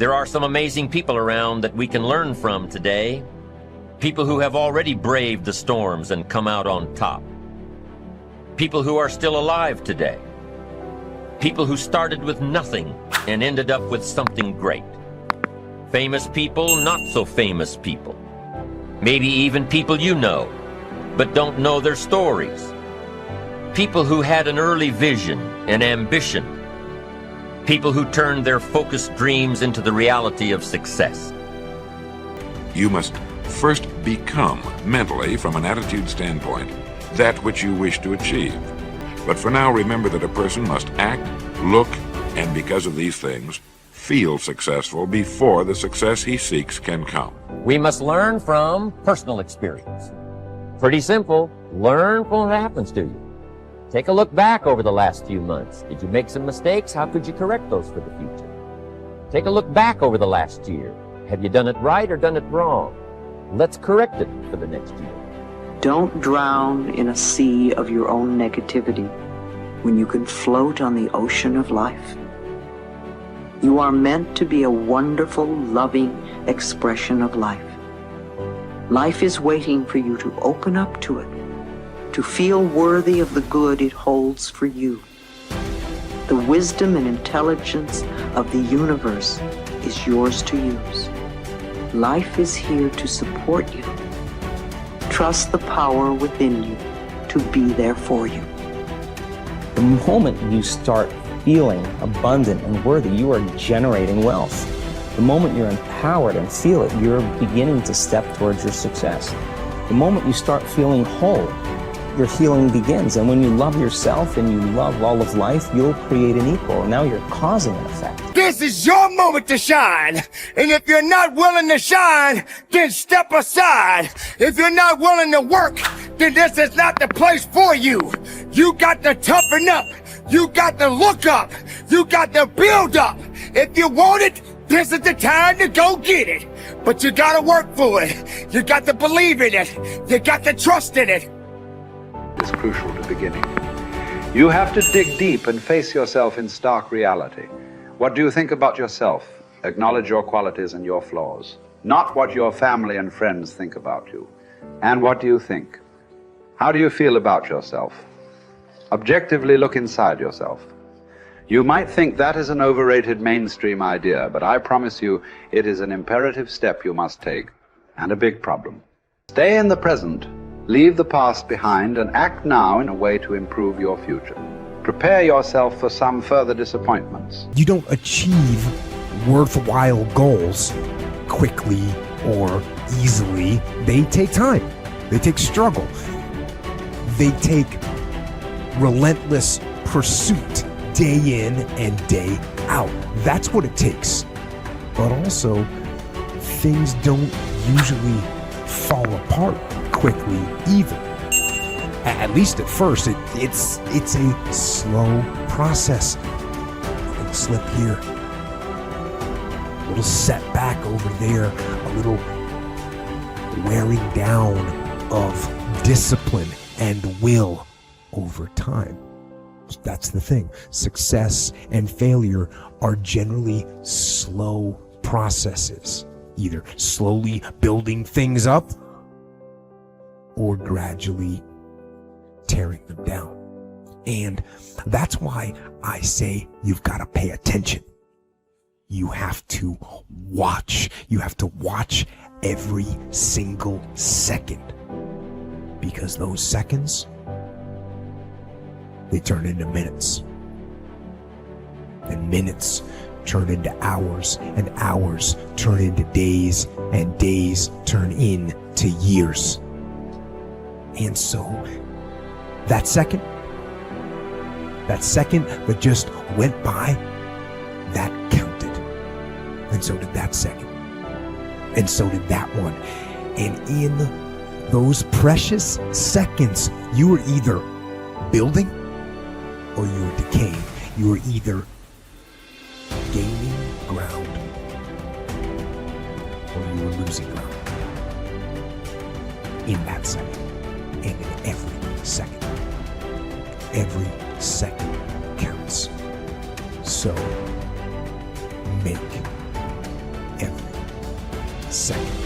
There are some amazing people around that we can learn from today. People who have already braved the storms and come out on top. People who are still alive today. People who started with nothing and ended up with something great. Famous people, not so famous people. Maybe even people you know, but don't know their stories. People who had an early vision and ambition. People who turned their focused dreams into the reality of success. You must first become, mentally, from an attitude standpoint, that which you wish to achieve. But for now, remember that a person must act, look, and because of these things, feel successful before the success he seeks can come. We must learn from personal experience. Pretty simple. Learn from what happens to you. Take a look back over the last few months. Did you make some mistakes? How could you correct those for the future? Take a look back over the last year. Have you done it right or done it wrong? Let's correct it for the next year. Don't drown in a sea of your own negativity when you can float on the ocean of life. You are meant to be a wonderful, loving expression of life. Life is waiting for you to open up to it, to feel worthy of the good it holds for you. The wisdom and intelligence of the universe is yours to use. Life is here to support you. Trust the power within you to be there for you. The moment you start feeling abundant and worthy, you are generating wealth. The moment you're empowered and feel it, you're beginning to step towards your success. The moment you start feeling whole, your healing begins. And when you love yourself and you love all of life, you'll create an equal. Now you're causing an effect. This is your moment to shine. And if you're not willing to shine, then step aside. If you're not willing to work, then this is not the place for you. You got to toughen up. You got to look up. You got to build up. If you want it, this is the time to go get it. But you got to work for it. You got to believe in it. You got to trust in it. Is crucial to beginning. You have to dig deep and face yourself in stark reality. What do you think about yourself? Acknowledge your qualities and your flaws, not what your family and friends think about you. And what do you think? How do you feel about yourself? Objectively look inside yourself. You might think that is an overrated mainstream idea, but I promise you it is an imperative step you must take, and a big problem. Stay in the present. Leave the past behind and act now in a way to improve your future. Prepare yourself for some further disappointments. You don't achieve worthwhile goals quickly or easily. They take time. They take struggle. They take relentless pursuit day in and day out. That's what it takes. But also, things don't usually fall apart quickly either. At least at first, it's a slow process. A little slip here, a little setback over there, a little wearing down of discipline and will over time. That's the thing. Success and failure are generally slow processes, either slowly building things up or gradually tearing them down. And that's why I say you've got to pay attention. You have to watch. You have to watch every single second, because those seconds, they turn into minutes. And minutes turn into hours, and hours turn into days, and days turn into years. And so, that second that just went by, that counted. And so did that second. And so did that one. And in those precious seconds, you were either building or you were decaying. You were either gaining ground or you were losing ground. In that second. And in every second. Every second counts. So make second.